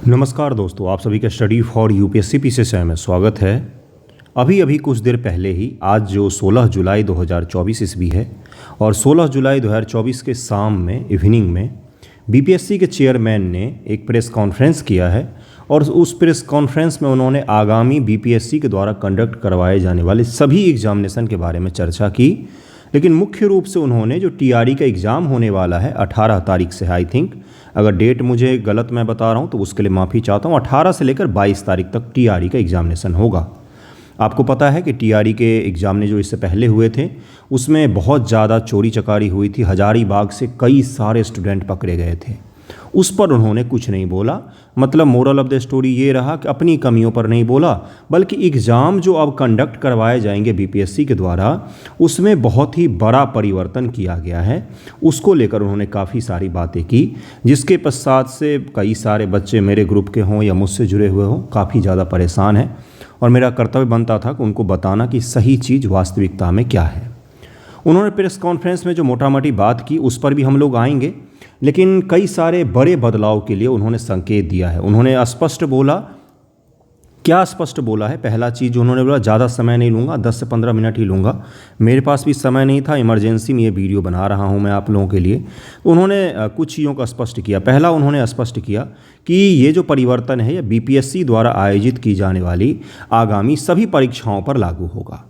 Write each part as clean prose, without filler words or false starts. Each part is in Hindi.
नमस्कार दोस्तों, आप सभी का स्टडी फॉर यूपीएससी पीसीएसआई में स्वागत है। अभी कुछ देर पहले ही आज जो 16 जुलाई 2024 ईस्वी है और 16 जुलाई 2024 के शाम में इवनिंग में बीपीएससी के चेयरमैन ने एक प्रेस कॉन्फ्रेंस किया है और उस प्रेस कॉन्फ्रेंस में उन्होंने आगामी बीपीएससी के द्वारा कंडक्ट करवाए जाने वाले सभी एग्जामिनेशन के बारे में चर्चा की। लेकिन मुख्य रूप से उन्होंने जो टीआरई का एग्ज़ाम होने वाला है 18 तारीख से, आई थिंक, अगर डेट मुझे गलत मैं बता रहा हूँ तो उसके लिए माफ़ी चाहता हूँ, 18 से लेकर 22 तारीख तक टीआरई का एग्जामिनेशन होगा। आपको पता है कि टीआरई के एग्ज़ाम ने जो इससे पहले हुए थे उसमें बहुत ज़्यादा चोरी चकारी हुई थी। हजारीबाग से कई सारे स्टूडेंट पकड़े गए थे, उस पर उन्होंने कुछ नहीं बोला। मतलब मोरल ऑफ द स्टोरी ये रहा कि अपनी कमियों पर नहीं बोला, बल्कि एग्ज़ाम जो अब कंडक्ट करवाए जाएंगे बीपीएससी के द्वारा उसमें बहुत ही बड़ा परिवर्तन किया गया है। उसको लेकर उन्होंने काफ़ी सारी बातें की, जिसके पश्चात से कई सारे बच्चे मेरे ग्रुप के हों या मुझसे जुड़े हुए हों काफ़ी ज़्यादा परेशान हैं और मेरा कर्तव्य बनता था कि उनको बताना कि सही चीज़ वास्तविकता में क्या है। उन्होंने प्रेस कॉन्फ्रेंस में जो मोटा मोटी बात की उस पर भी हम लोग आएंगे, लेकिन कई सारे बड़े बदलाव के लिए उन्होंने संकेत दिया है। उन्होंने स्पष्ट बोला, क्या स्पष्ट बोला है? पहला चीज़ उन्होंने बोला ज़्यादा समय नहीं लूँगा, 10 से 15 मिनट ही लूँगा। मेरे पास भी समय नहीं था, इमरजेंसी में ये वीडियो बना रहा हूँ मैं आप लोगों के लिए। उन्होंने कुछ चीज़ों का स्पष्ट किया। पहला उन्होंने स्पष्ट किया कि ये जो परिवर्तन है ये बीपीएससी द्वारा आयोजित की जाने वाली आगामी सभी परीक्षाओं पर लागू होगा।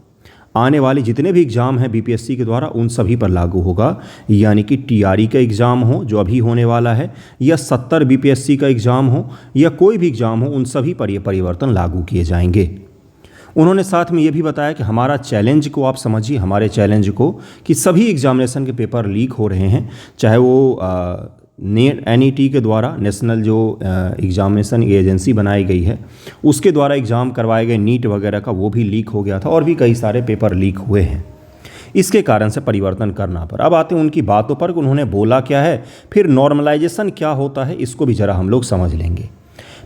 आने वाले जितने भी एग्ज़ाम हैं बीपीएससी के द्वारा उन सभी पर लागू होगा, यानी कि टीआरई का एग्ज़ाम हो जो अभी होने वाला है, या 70 बीपीएससी का एग्ज़ाम हो, या कोई भी एग्ज़ाम हो, उन सभी पर ये परिवर्तन लागू किए जाएंगे। उन्होंने साथ में ये भी बताया कि हमारा चैलेंज को आप समझिए, हमारे चैलेंज को, कि सभी एग्जामिनेशन के पेपर लीक हो रहे हैं, चाहे वो एनईटी के द्वारा, नेशनल जो एग्ज़ामिनेशन एजेंसी बनाई गई है उसके द्वारा एग्ज़ाम करवाए गए नीट वगैरह का, वो भी लीक हो गया था और भी कई सारे पेपर लीक हुए हैं। इसके कारण से परिवर्तन करना पर अब आते हैं उनकी बातों पर कि उन्होंने बोला क्या है, फिर नॉर्मलाइजेशन क्या होता है, इसको भी ज़रा हम लोग समझ लेंगे।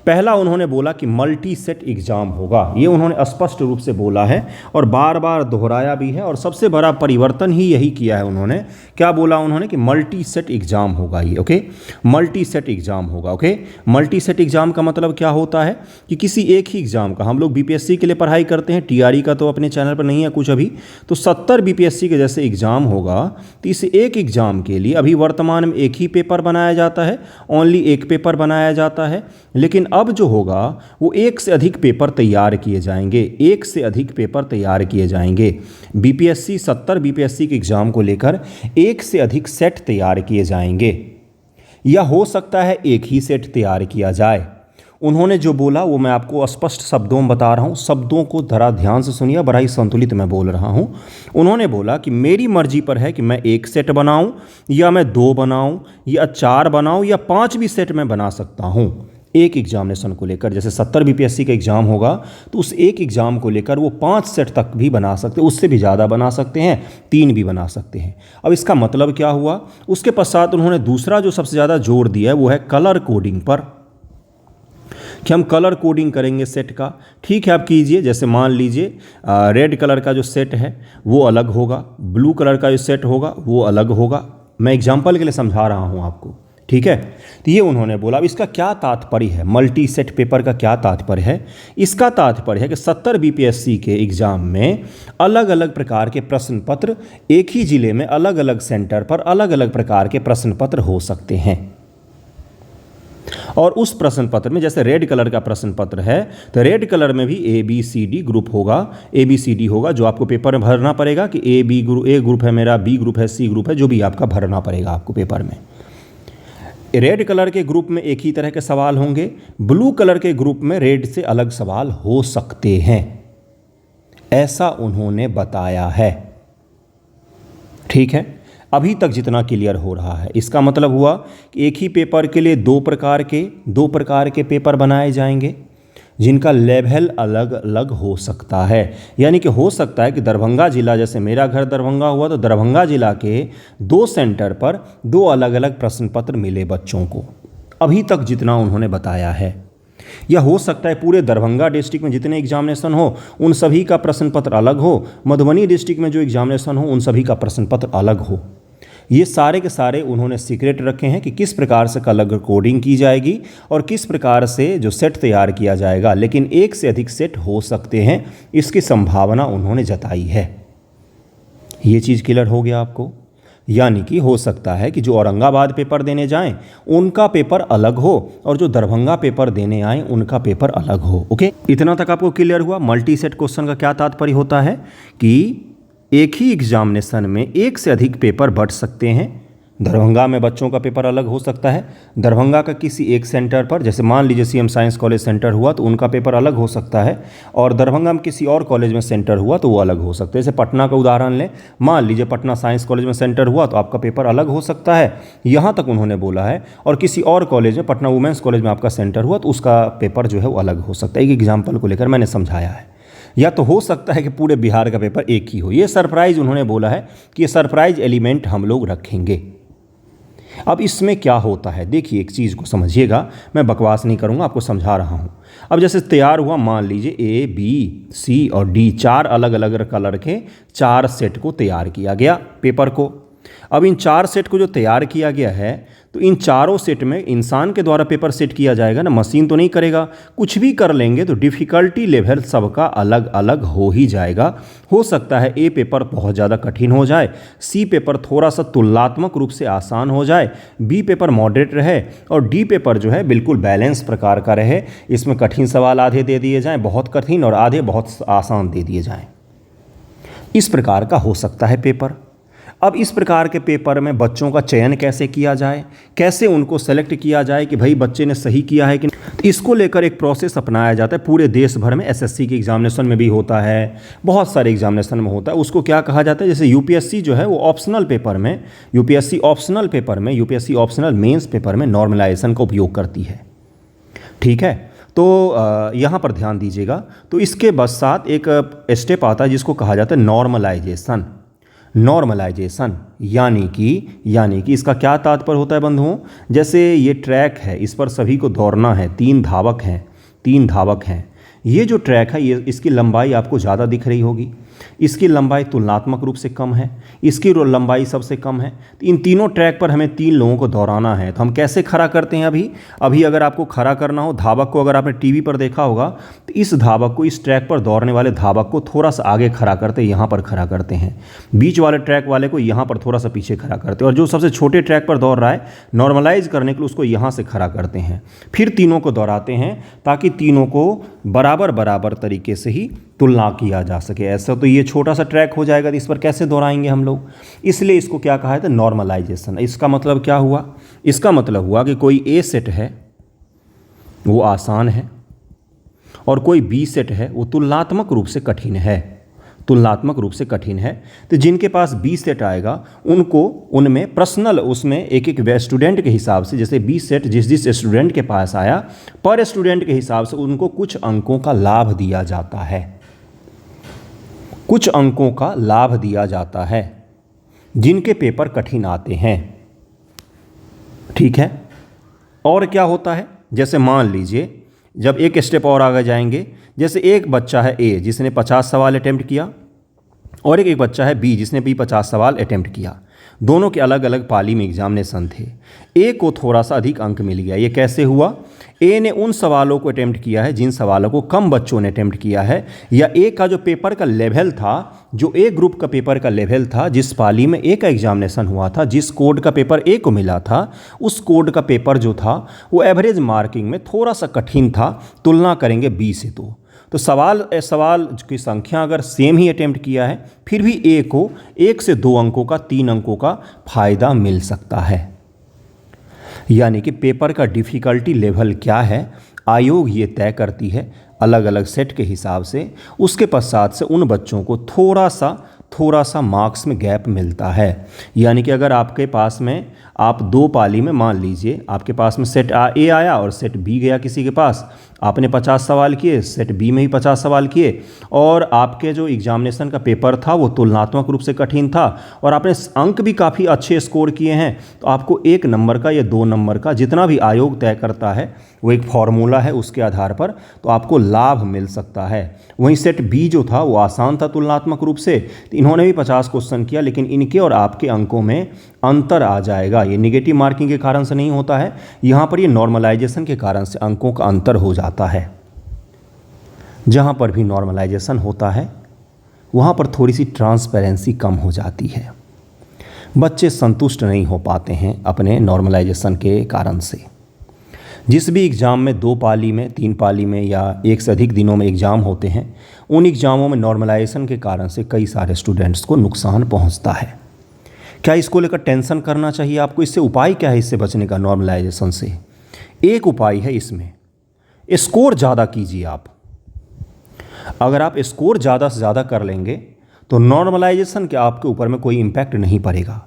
पहला उन्होंने बोला कि मल्टी सेट एग्ज़ाम होगा, ये उन्होंने स्पष्ट रूप से बोला है और बार बार दोहराया भी है, और सबसे बड़ा परिवर्तन ही यही किया है उन्होंने। क्या बोला उन्होंने? कि मल्टी सेट एग्ज़ाम होगा ये, ओके, मल्टी सेट एग्ज़ाम होगा, ओके। मल्टी सेट एग्ज़ाम का मतलब क्या होता है कि किसी एक ही एग्ज़ाम का, हम लोग बीपीएससी के लिए पढ़ाई करते हैं, टीआरई का तो अपने चैनल पर नहीं है कुछ अभी, तो 70 बीपीएससी के जैसे एग्ज़ाम होगा तो इस एक एग्ज़ाम के लिए अभी वर्तमान में एक ही पेपर बनाया जाता है, ओनली एक पेपर बनाया जाता है, लेकिन अब जो होगा वो एक से अधिक पेपर तैयार किए जाएंगे, एक से अधिक पेपर तैयार किए जाएंगे। बीपीएससी 70 बीपीएससी के एग्ज़ाम को लेकर एक से अधिक सेट तैयार किए जाएंगे, या हो सकता है एक ही सेट तैयार किया जाए। उन्होंने जो बोला वो मैं आपको स्पष्ट शब्दों में बता रहा हूँ, शब्दों को ज़रा ध्यान से सुनिए, बड़ा ही संतुलित मैं बोल रहा हूँ। उन्होंने बोला कि मेरी मर्जी पर है कि मैं एक सेट बनाऊँ, या मैं 2 बनाऊँ, या 4 बनाऊँ, या 5 भी सेट मैं बना सकता हूँ एक एग्जामिनेशन को लेकर। जैसे 70 बीपीएससी का एग्ज़ाम होगा तो उस एक एग्ज़ाम को लेकर वो 5 सेट तक भी बना सकते हैं, उससे भी ज़्यादा बना सकते हैं, 3 भी बना सकते हैं। अब इसका मतलब क्या हुआ? उसके पश्चात उन्होंने दूसरा जो सबसे ज़्यादा जोर दिया है वो है कलर कोडिंग पर, कि हम कलर कोडिंग करेंगे सेट का। ठीक है, आप कीजिए। जैसे मान लीजिए रेड कलर का जो सेट है वो अलग होगा, ब्लू कलर का जो सेट होगा वो अलग होगा। मैं एग्जाम्पल के लिए समझा रहा हूँ आपको, ठीक है। तो ये उन्होंने बोला। अब इसका क्या तात्पर्य है, मल्टी सेट पेपर का क्या तात्पर्य है? इसका तात्पर्य है कि 70 बीपीएससी के एग्ज़ाम में अलग अलग प्रकार के प्रश्न पत्र, एक ही ज़िले में अलग अलग सेंटर पर अलग अलग प्रकार के प्रश्न पत्र हो सकते हैं, और उस प्रश्न पत्र में जैसे रेड कलर का प्रश्न पत्र है तो रेड कलर में भी ABCD ग्रुप होगा, ABCD होगा जो आपको पेपर में भरना पड़ेगा कि ए ग्रुप है मेरा, B ग्रुप है, C ग्रुप है, जो भी आपका भरना पड़ेगा आपको पेपर में। रेड कलर के ग्रुप में एक ही तरह के सवाल होंगे, ब्लू कलर के ग्रुप में रेड से अलग सवाल हो सकते हैं, ऐसा उन्होंने बताया है। ठीक है, अभी तक जितना क्लियर हो रहा है, इसका मतलब हुआ कि एक ही पेपर के लिए दो प्रकार के पेपर बनाए जाएंगे जिनका लेवल अलग अलग हो सकता है। यानी कि हो सकता है कि दरभंगा जिला, जैसे मेरा घर दरभंगा हुआ तो दरभंगा जिला के 2 सेंटर पर 2 अलग अलग प्रश्न पत्र मिले बच्चों को, अभी तक जितना उन्होंने बताया है। या हो सकता है पूरे दरभंगा डिस्ट्रिक्ट में जितने एग्जामिनेशन हो उन सभी का प्रश्न पत्र अलग हो, मधुबनी डिस्ट्रिक्ट में जो एग्जामिनेशन हो उन सभी का प्रश्न पत्र अलग हो। ये सारे के सारे उन्होंने सीक्रेट रखे हैं कि किस प्रकार से कलर कोडिंग की जाएगी और किस प्रकार से जो सेट तैयार किया जाएगा, लेकिन एक से अधिक सेट हो सकते हैं, इसकी संभावना उन्होंने जताई है। ये चीज़ क्लियर हो गया आपको। यानी कि हो सकता है कि जो औरंगाबाद पेपर देने जाएं उनका पेपर अलग हो और जो दरभंगा पेपर देने आए उनका पेपर अलग हो। ओके, इतना तक आपको क्लियर हुआ। मल्टी सेट क्वेश्चन का क्या तात्पर्य होता है कि एक ही एग्जामिनेशन में एक से अधिक पेपर बढ़ सकते हैं। दरभंगा में बच्चों का पेपर अलग हो सकता है, दरभंगा का किसी एक सेंटर पर, जैसे मान लीजिए सीएम साइंस कॉलेज सेंटर हुआ तो उनका पेपर अलग हो सकता है, और दरभंगा में किसी और कॉलेज में सेंटर हुआ तो वो अलग हो सकता है। जैसे पटना का उदाहरण लें, मान लीजिए पटना साइंस कॉलेज में सेंटर हुआ तो आपका पेपर अलग हो सकता है, यहाँ तक उन्होंने बोला है। और किसी और कॉलेज में, पटना वुमेंस कॉलेज में आपका सेंटर हुआ तो उसका पेपर जो है वो अलग हो सकता है। एक एग्जाम्पल को लेकर मैंने समझाया है। या तो हो सकता है कि पूरे बिहार का पेपर एक ही हो। ये सरप्राइज़ उन्होंने बोला है कि ये सरप्राइज एलिमेंट हम लोग रखेंगे। अब इसमें क्या होता है, देखिए एक चीज़ को समझिएगा, मैं बकवास नहीं करूँगा, आपको समझा रहा हूँ। अब जैसे तैयार हुआ, मान लीजिए ए, बी, सी और डी, 4 अलग अलग कलर के 4 सेट को तैयार किया गया पेपर को। अब इन 4 सेट को जो तैयार किया गया है तो इन चारों सेट में इंसान के द्वारा पेपर सेट किया जाएगा ना, मशीन तो नहीं करेगा। कुछ भी कर लेंगे तो डिफ़िकल्टी लेवल सबका अलग अलग हो ही जाएगा। हो सकता है ए पेपर बहुत ज़्यादा कठिन हो जाए, सी पेपर थोड़ा सा तुलनात्मक रूप से आसान हो जाए, बी पेपर मॉडरेट रहे और डी पेपर जो है बिल्कुल बैलेंस प्रकार का रहे। इसमें कठिन सवाल आधे दे दिए जाएँ बहुत कठिन और आधे बहुत आसान दे दिए जाएँ। इस प्रकार का हो सकता है पेपर। अब इस प्रकार के पेपर में बच्चों का चयन कैसे किया जाए, कैसे उनको सेलेक्ट किया जाए कि भाई बच्चे ने सही किया है कि नहीं, तो इसको लेकर एक प्रोसेस अपनाया जाता है। पूरे देश भर में एसएससी के एग्जामिनेशन में भी होता है, बहुत सारे एग्जामिनेशन में होता है। उसको क्या कहा जाता है, जैसे यूपीएससी जो है वो ऑप्शनल पेपर में, यूपीएससी ऑप्शनल मेंस पेपर में नॉर्मलाइजेशन का उपयोग करती है। ठीक है, तो यहाँ पर ध्यान दीजिएगा। तो इसके पश्चात एक स्टेप आता है जिसको कहा जाता है नॉर्मलाइजेशन। यानी कि इसका क्या तात्पर्य होता है बंधुओं, जैसे ये ट्रैक है, इस पर सभी को दौड़ना है, 3 धावक हैं। ये जो ट्रैक है, ये इसकी लंबाई आपको ज़्यादा दिख रही होगी, इसकी लंबाई तुलनात्मक रूप से कम है, इसकी लंबाई सबसे कम है। तो इन तीनों ट्रैक पर हमें 3 लोगों को दौड़ाना है। तो हम कैसे खड़ा करते हैं, अभी अगर आपको खड़ा करना हो धावक को, अगर आपने टीवी पर देखा होगा तो इस धावक को, इस ट्रैक पर दौड़ने वाले धावक को थोड़ा सा आगे खड़ा करते, यहाँ पर खड़ा करते हैं। बीच वाले ट्रैक वाले को यहाँ पर थोड़ा सा पीछे खड़ा करते हैं, और जो सबसे छोटे ट्रैक पर दौड़ रहा है नॉर्मलाइज करने के लिए उसको यहाँ से खड़ा करते हैं। फिर तीनों को दौड़ाते हैं ताकि तीनों को बराबर तरीके से ही तुलना किया जा सके। ऐसा तो ये छोटा सा ट्रैक हो जाएगा तो इस पर कैसे दोहराएंगे हम लोग, इसलिए इसको क्या कहा है, तो नॉर्मलाइजेशन। इसका मतलब क्या हुआ, इसका मतलब हुआ कि कोई ए सेट है वो आसान है और कोई बी सेट है वो तुलनात्मक रूप से कठिन है। तो जिनके पास बी सेट आएगा उनको उनमें पर्सनल, उसमें एक स्टूडेंट के हिसाब से, जैसे बी सेट जिस स्टूडेंट के पास आया पर स्टूडेंट के हिसाब से उनको कुछ अंकों का लाभ दिया जाता है, जिनके पेपर कठिन आते हैं। ठीक है, और क्या होता है, जैसे मान लीजिए जब एक स्टेप और आगे जाएंगे, जैसे एक बच्चा है ए जिसने 50 सवाल अटेम्प्ट किया और एक बच्चा है बी जिसने भी 50 सवाल अटेम्प्ट किया। दोनों के अलग अलग पाली में एग्जामिनेशन थे। ए को थोड़ा सा अधिक अंक मिल गया। ये कैसे हुआ, ए ने उन सवालों को अटेम्प्ट किया है जिन सवालों को कम बच्चों ने अटेम्प्ट किया है, या ए का जो पेपर का लेवल था, जो ए ग्रुप का पेपर का लेवल था, जिस पाली में ए का एग्जामिनेशन हुआ था, जिस कोड का पेपर ए को मिला था, उस कोड का पेपर जो था वो एवरेज मार्किंग में थोड़ा सा कठिन था, तुलना करेंगे बी से। तो सवाल की संख्या अगर सेम ही अटेम्प्ट किया है फिर भी ए को 1 से 2 अंकों का, 3 अंकों का फ़ायदा मिल सकता है। यानी कि पेपर का डिफ़िकल्टी लेवल क्या है आयोग ये तय करती है अलग अलग सेट के हिसाब से। उसके पश्चात से उन बच्चों को थोड़ा सा मार्क्स में गैप मिलता है। यानी कि अगर आपके पास में, आप 2 पाली में मान लीजिए आपके पास में सेट ए आया और सेट बी गया किसी के पास, आपने 50 सवाल किए, सेट बी में भी 50 सवाल किए, और आपके जो एग्जामिनेशन का पेपर था वो तुलनात्मक रूप से कठिन था और आपने अंक भी काफ़ी अच्छे स्कोर किए हैं, तो आपको 1 नंबर का या 2 नंबर का जितना भी आयोग तय करता है वो एक फॉर्मूला है, उसके आधार पर तो आपको लाभ मिल सकता है। वहीं सेट बी जो था वो आसान था तुलनात्मक रूप से, तो इन्होंने भी 50 क्वेश्चन किया, लेकिन इनके और आपके अंकों में अंतर आ जाएगा। ये नेगेटिव मार्किंग के कारण से नहीं होता है, यहाँ पर ये नॉर्मलाइजेशन के कारण से अंकों का अंतर हो जाता है। जहाँ पर भी नॉर्मलाइजेशन होता है वहाँ पर थोड़ी सी ट्रांसपेरेंसी कम हो जाती है, बच्चे संतुष्ट नहीं हो पाते हैं अपने नॉर्मलाइजेशन के कारण से। जिस भी एग्ज़ाम में 2 पाली में, 3 पाली में या 1 से अधिक दिनों में एग्ज़ाम होते हैं, उन एग्ज़ामों में नॉर्मलाइजेशन के कारण से कई सारे स्टूडेंट्स को नुकसान पहुंचता है। क्या इसको लेकर टेंशन करना चाहिए आपको? इससे उपाय क्या है इससे बचने का नॉर्मलाइजेशन से? एक उपाय है इसमें, स्कोर ज़्यादा कीजिए आप। अगर आप स्कोर ज़्यादा से ज़्यादा कर लेंगे तो नॉर्मलाइजेशन के आपके ऊपर में कोई इम्पैक्ट नहीं पड़ेगा।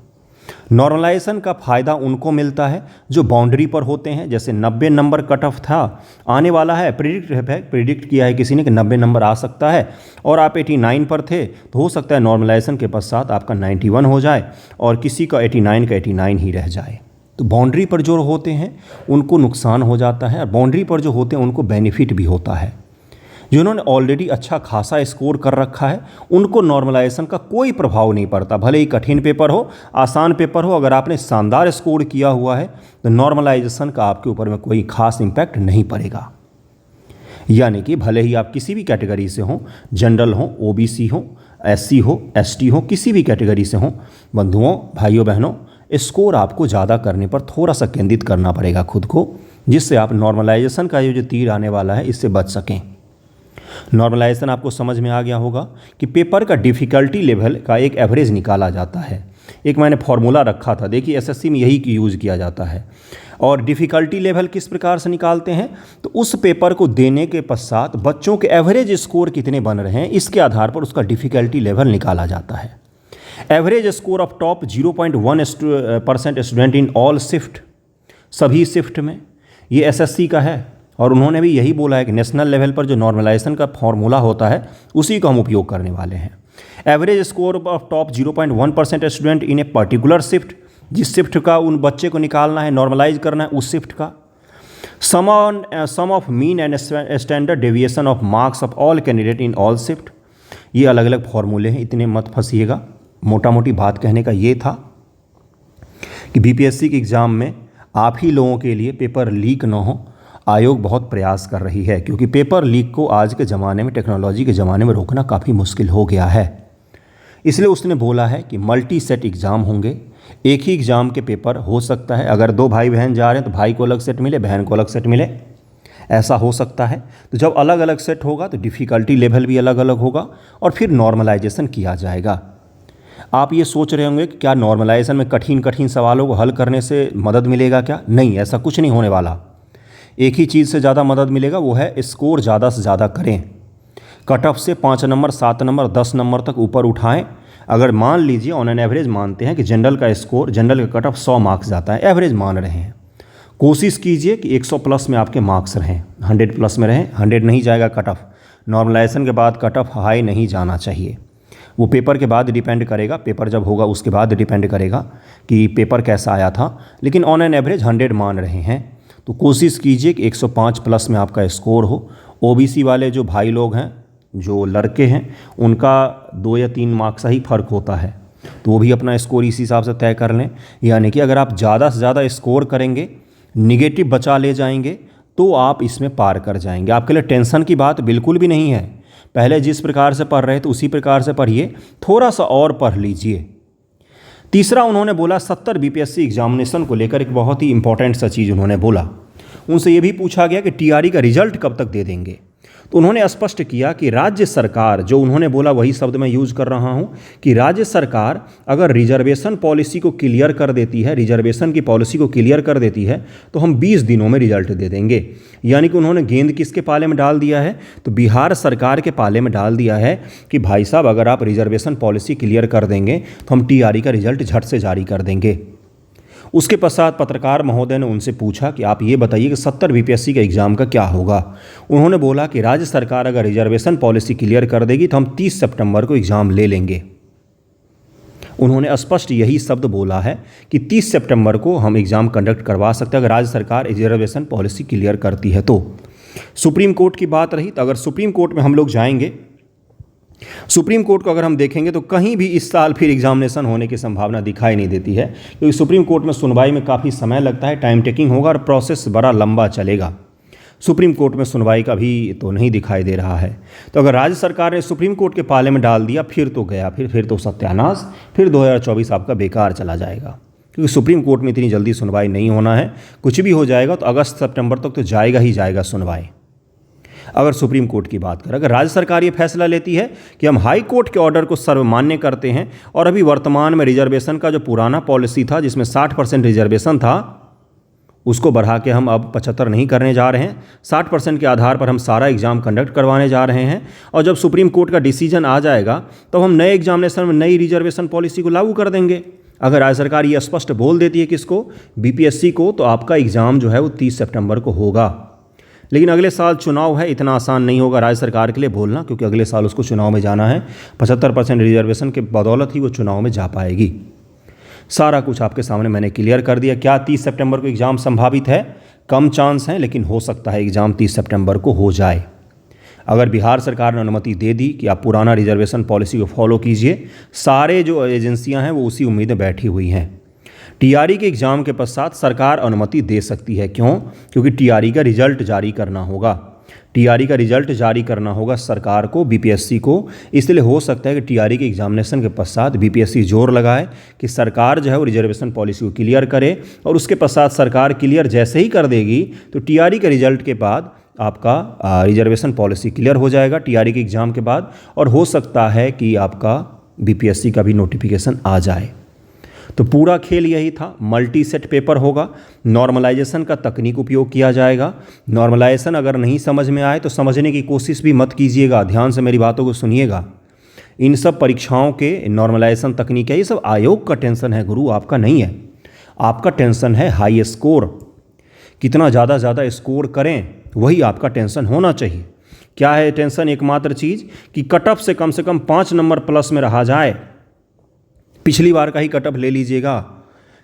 नॉर्मलाइजेशन का फ़ायदा उनको मिलता है जो बाउंड्री पर होते हैं, जैसे 90 नंबर कट ऑफ था, आने वाला है, प्रिडिक्ट किया है किसी ने कि 90 नंबर आ सकता है, और आप 89 पर थे, तो हो सकता है नॉर्मलाइजेशन के पश्चात आपका 91 हो जाए और किसी का 89 का 89 ही रह जाए। तो बाउंड्री पर जो होते हैं उनको नुकसान हो जाता है, और बाउंड्री पर जो होते हैं उनको बेनिफिट भी होता है। जिन्होंने ऑलरेडी अच्छा खासा स्कोर कर रखा है उनको नॉर्मलाइजेशन का कोई प्रभाव नहीं पड़ता, भले ही कठिन पेपर हो, आसान पेपर हो, अगर आपने शानदार स्कोर किया हुआ है तो नॉर्मलाइजेशन का आपके ऊपर में कोई खास इम्पैक्ट नहीं पड़ेगा। यानी कि भले ही आप किसी भी कैटेगरी से हों, जनरल हो, ओबीसी हो, एससी हो, एसटी हो, किसी भी कैटेगरी से हों, बंधुओं, भाइयों बहनों, स्कोर आपको ज़्यादा करने पर थोड़ा सा केंद्रित करना पड़ेगा खुद को, जिससे आप नॉर्मलाइजेशन का ये जो तीर आने वाला है इससे बच सकें। नॉर्मलाइजेशन आपको समझ में आ गया होगा कि पेपर का डिफ़िकल्टी लेवल का एक एवरेज निकाला जाता है। एक मैंने फॉर्मूला रखा था, देखिए एसएससी में यही यूज़ किया जाता है। और डिफ़िकल्टी लेवल किस प्रकार से निकालते हैं, तो उस पेपर को देने के पश्चात बच्चों के एवरेज स्कोर कितने बन रहे हैं इसके आधार पर उसका डिफ़िकल्टी लेवल निकाला जाता है। Average score of top 0.1% student in all shift, सभी शिफ्ट में, ये एसएससी का है, और उन्होंने भी यही बोला है कि नेशनल लेवल पर जो नॉर्मलाइजेशन का फॉर्मूला होता है उसी को हम उपयोग करने वाले हैं। Average score of top 0.1% student in a particular shift, जिस शिफ्ट का उन बच्चे को निकालना है, नॉर्मलाइज करना है उस शिफ्ट का। Sum of mean and standard deviation of marks of all candidate in all shift. ये अलग अलग फॉर्मूले हैं, इतने मत फंसिएगा। मोटा मोटी बात कहने का ये था कि बीपीएससी के एग्ज़ाम में आप ही लोगों के लिए पेपर लीक ना हो, आयोग बहुत प्रयास कर रही है, क्योंकि पेपर लीक को आज के ज़माने में, टेक्नोलॉजी के ज़माने में रोकना काफ़ी मुश्किल हो गया है। इसलिए उसने बोला है कि मल्टी सेट एग्ज़ाम होंगे, एक ही एग्ज़ाम के पेपर हो सकता है, अगर 2 भाई बहन जा रहे हैं तो भाई को अलग सेट मिले, बहन को अलग सेट मिले, ऐसा हो सकता है। तो जब अलग अलग सेट होगा तो डिफ़िकल्टी लेवल भी अलग अलग होगा और फिर नॉर्मलाइजेशन किया जाएगा। आप ये सोच रहे होंगे कि क्या नॉर्मलाइजेशन में कठिन कठिन सवालों को हल करने से मदद मिलेगा क्या? नहीं, ऐसा कुछ नहीं होने वाला। एक ही चीज़ से ज़्यादा मदद मिलेगा, वो है स्कोर ज़्यादा से ज़्यादा करें। कट ऑफ से 5 नंबर, 7 नंबर, 10 नंबर तक ऊपर उठाएं। अगर मान लीजिए ऑन एन एवरेज मानते हैं कि जनरल का स्कोर, जनरल का कट ऑफ 100 मार्क्स जाता है, एवरेज मान रहे हैं, कोशिश कीजिए कि 100 प्लस में आपके मार्क्स रहें, 100 प्लस में रहें। 100 नहीं जाएगा कट ऑफ, नॉर्मलाइजेशन के बाद कट ऑफ हाई नहीं जाना चाहिए। वो पेपर के बाद डिपेंड करेगा, पेपर जब होगा उसके बाद डिपेंड करेगा कि पेपर कैसा आया था, लेकिन ऑन एन एवरेज 100 मान रहे हैं तो कोशिश कीजिए कि 105 प्लस में आपका स्कोर हो। ओबीसी वाले जो भाई लोग हैं, जो लड़के हैं, उनका 2 या 3 मार्क्स का ही फ़र्क होता है, तो वो भी अपना स्कोर इसी हिसाब से तय कर लें। यानी कि अगर आप ज़्यादा से ज़्यादा स्कोर करेंगे, निगेटिव बचा ले जाएंगे, तो आप इसमें पार कर जाएंगे। आपके लिए टेंशन की बात बिल्कुल भी नहीं है। पहले जिस प्रकार से पढ़ रहे थे उसी प्रकार से पढ़िए, थोड़ा सा और पढ़ लीजिए। तीसरा उन्होंने बोला 70 बीपीएससी एग्जामिनेशन को लेकर एक बहुत ही इंपॉर्टेंट सा चीज़ उन्होंने बोला। उनसे ये भी पूछा गया कि टीआरई का रिजल्ट कब तक दे देंगे, तो उन्होंने स्पष्ट किया कि राज्य सरकार, जो उन्होंने बोला वही शब्द मैं यूज़ कर रहा हूँ, कि राज्य सरकार अगर रिजर्वेशन पॉलिसी को क्लियर कर देती है, रिजर्वेशन की पॉलिसी को क्लियर कर देती है, तो हम 20 दिनों में रिजल्ट दे देंगे। यानी कि उन्होंने गेंद किसके पाले में डाल दिया है, तो बिहार सरकार के पाले में डाल दिया है कि भाई साहब अगर आप रिजर्वेशन पॉलिसी क्लियर कर देंगे तो हम टीआरई का रिजल्ट झट से जारी कर देंगे। उसके पश्चात पत्रकार महोदय ने उनसे पूछा कि आप ये बताइए कि 70 बीपीएससी के एग्ज़ाम का क्या होगा। उन्होंने बोला कि राज्य सरकार अगर रिजर्वेशन पॉलिसी क्लियर कर देगी तो हम 30 सितंबर को एग्ज़ाम ले लेंगे। उन्होंने स्पष्ट यही शब्द बोला है कि 30 सितंबर को हम एग्ज़ाम कंडक्ट करवा सकते हैं अगर राज्य सरकार रिजर्वेशन पॉलिसी क्लियर करती है तो। सुप्रीम कोर्ट की बात रही तो अगर सुप्रीम कोर्ट में हम लोग जाएंगे, सुप्रीम कोर्ट को अगर हम देखेंगे तो कहीं भी इस साल फिर एग्जामिनेशन होने की संभावना दिखाई नहीं देती है, क्योंकि सुप्रीम कोर्ट में सुनवाई में काफ़ी समय लगता है, टाइम टेकिंग होगा और प्रोसेस बड़ा लंबा चलेगा। सुप्रीम कोर्ट में सुनवाई का भी तो नहीं दिखाई दे रहा है। तो अगर राज्य सरकार ने सुप्रीम कोर्ट के पाले में डाल दिया फिर तो गया, फिर तो सत्यानाश, फिर 2024 आपका बेकार चला जाएगा, क्योंकि सुप्रीम कोर्ट में इतनी जल्दी सुनवाई नहीं होना है। कुछ भी हो जाएगा तो अगस्त सितंबर तक तो जाएगा ही जाएगा सुनवाई। अगर सुप्रीम कोर्ट की बात करें, अगर राज्य सरकार ये फैसला लेती है कि हम हाई कोर्ट के ऑर्डर को सर्वमान्य करते हैं और अभी वर्तमान में रिजर्वेशन का जो पुराना पॉलिसी था जिसमें 60% रिजर्वेशन था उसको बढ़ा के हम अब 75 नहीं करने जा रहे हैं, 60% के आधार पर हम सारा एग्ज़ाम कंडक्ट करवाने जा रहे हैं, और जब सुप्रीम कोर्ट का डिसीजन आ जाएगा तो हम नए एग्जामिनेशन में नई रिजर्वेशन पॉलिसी को लागू कर देंगे। अगर राज्य सरकार ये स्पष्ट बोल देती है किसको, बीपीएससी को, तो आपका एग्ज़ाम जो है वो 30 सितंबर को होगा। लेकिन अगले साल चुनाव है, इतना आसान नहीं होगा राज्य सरकार के लिए बोलना, क्योंकि अगले साल उसको चुनाव में जाना है। 75% रिजर्वेशन के बदौलत ही वो चुनाव में जा पाएगी। सारा कुछ आपके सामने मैंने क्लियर कर दिया। क्या 30 सितंबर को एग्ज़ाम संभावित है? कम चांस हैं, लेकिन हो सकता है एग्ज़ाम 30 सितंबर को हो जाए। अगर बिहार सरकार ने अनुमति दे दी कि आप पुराना रिजर्वेशन पॉलिसी को फॉलो कीजिए, सारे जो एजेंसियां हैं वो उसी उम्मीद में बैठी हुई हैं। टीआरई के एग्ज़ाम के पश्चात सरकार अनुमति दे सकती है। क्यों? क्योंकि टीआरई का रिजल्ट जारी करना होगा। टीआरई का रिजल्ट जारी करना होगा सरकार को, बीपीएससी को। इसलिए हो सकता है कि टीआरई के एग्जामिनेशन के पश्चात बीपीएससी जोर लगाए कि सरकार जो है वो रिजर्वेशन पॉलिसी को क्लियर करे, और उसके पश्चात सरकार क्लियर जैसे ही कर देगी तो टीआरई के रिजल्ट के बाद आपका रिजर्वेशन पॉलिसी क्लियर हो जाएगा टीआरई के एग्ज़ाम के बाद, और हो सकता है कि आपका बीपीएससी का भी नोटिफिकेशन आ जाए। तो पूरा खेल यही था। मल्टी सेट पेपर होगा, नॉर्मलाइजेशन का तकनीक उपयोग किया जाएगा। नॉर्मलाइजेशन अगर नहीं समझ में आए तो समझने की कोशिश भी मत कीजिएगा, ध्यान से मेरी बातों को सुनिएगा। इन सब परीक्षाओं के नॉर्मलाइजेशन तकनीक है, ये सब आयोग का टेंशन है गुरु, आपका नहीं है। आपका टेंशन है हाई स्कोर, कितना ज़्यादा स्कोर करें, वही आपका टेंशन होना चाहिए। क्या है टेंशन? एकमात्र चीज़ कि कट ऑफ से कम 5 नंबर प्लस में रहा जाए। पिछली बार का ही कट ऑफ ले लीजिएगा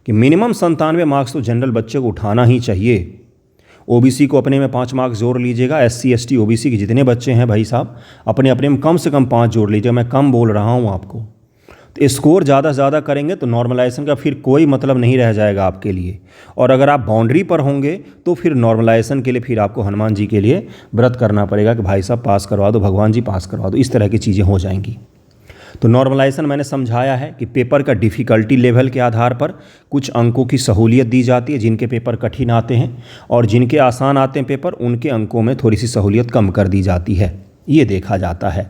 कि मिनिमम 97 मार्क्स तो जनरल बच्चे को उठाना ही चाहिए। ओबीसी को अपने में 5 मार्क्स जोड़ लीजिएगा, एससी एसटी ओबीसी के जितने बच्चे हैं भाई साहब अपने अपने में कम से कम 5 जोड़ लीजिएगा। मैं कम बोल रहा हूँ आपको। तो स्कोर ज़्यादा करेंगे तो नॉर्मलाइजेशन का फिर कोई मतलब नहीं रह जाएगा आपके लिए। और अगर आप बाउंड्री पर होंगे तो फिर नॉर्मलाइजेशन के लिए फिर आपको हनुमान जी के लिए व्रत करना पड़ेगा कि भाई साहब पास करवा दो, भगवान जी पास करवा दो, इस तरह की चीज़ें हो जाएंगी। तो नॉर्मलाइजेशन मैंने समझाया है कि पेपर का डिफ़िकल्टी लेवल के आधार पर कुछ अंकों की सहूलियत दी जाती है। जिनके पेपर कठिन आते हैं और जिनके आसान आते हैं पेपर, उनके अंकों में थोड़ी सी सहूलियत कम कर दी जाती है, ये देखा जाता है।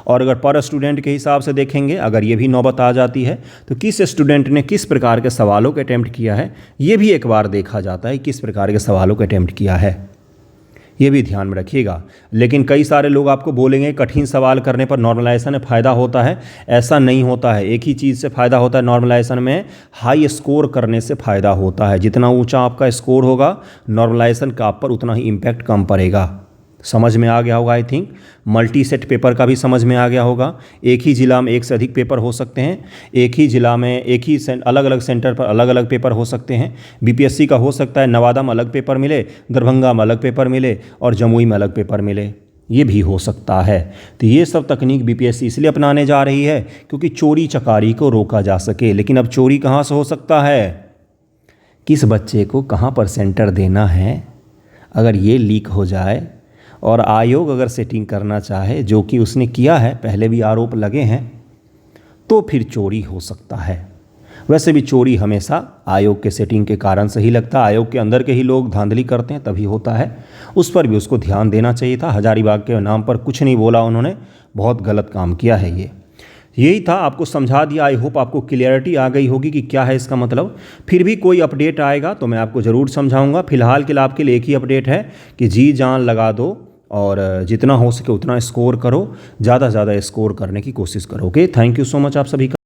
और अगर पर स्टूडेंट के हिसाब से देखेंगे, अगर ये भी नौबत आ जाती है तो किस स्टूडेंट ने किस प्रकार के सवालों के अटैम्प्ट किया है, ये भी एक बार देखा जाता है किस प्रकार के सवालों के अटैम्प्ट किया है, ये भी ध्यान में रखिएगा। लेकिन कई सारे लोग आपको बोलेंगे कठिन सवाल करने पर नॉर्मलाइजेशन में फ़ायदा होता है, ऐसा नहीं होता है। एक ही चीज़ से फ़ायदा होता है नॉर्मलाइजेशन में, हाई स्कोर करने से फ़ायदा होता है। जितना ऊंचा आपका स्कोर होगा नॉर्मलाइजेशन का आप पर उतना ही इम्पैक्ट कम पड़ेगा। समझ में आ गया होगा I think. Multi set paper का भी समझ में आ गया होगा। एक ही ज़िला में एक से अधिक पेपर हो सकते हैं, एक ही ज़िला में एक ही अलग अलग सेंटर पर अलग अलग पेपर हो सकते हैं। बीपीएससी का हो सकता है नवादा में अलग पेपर मिले, दरभंगा में अलग पेपर मिले और जमुई में अलग पेपर मिले, ये भी हो सकता है। तो ये सब तकनीक बीपीएससी इसलिए अपनाने जा रही है क्योंकि चोरी चकारी को रोका जा सके। लेकिन अब चोरी कहाँ से हो सकता है, किस बच्चे को कहाँ पर सेंटर देना है, अगर ये लीक हो जाए और आयोग अगर सेटिंग करना चाहे, जो कि उसने किया है, पहले भी आरोप लगे हैं, तो फिर चोरी हो सकता है। वैसे भी चोरी हमेशा आयोग के सेटिंग के कारण से ही लगता है। आयोग के अंदर के ही लोग धांधली करते हैं तभी होता है। उस पर भी उसको ध्यान देना चाहिए था। हजारीबाग के नाम पर कुछ नहीं बोला उन्होंने, बहुत गलत काम किया है ये। यही था, आपको समझा दिया। आई होप आपको क्लियरिटी आ गई होगी कि क्या है इसका मतलब। फिर भी कोई अपडेट आएगा तो मैं आपको ज़रूर समझाऊंगा। फिलहाल के लिए आपके लिए एक ही अपडेट है कि जी जान लगा दो और जितना हो सके उतना स्कोर करो, ज़्यादा स्कोर करने की कोशिश करो। Okay, thank you so much आप सभी का।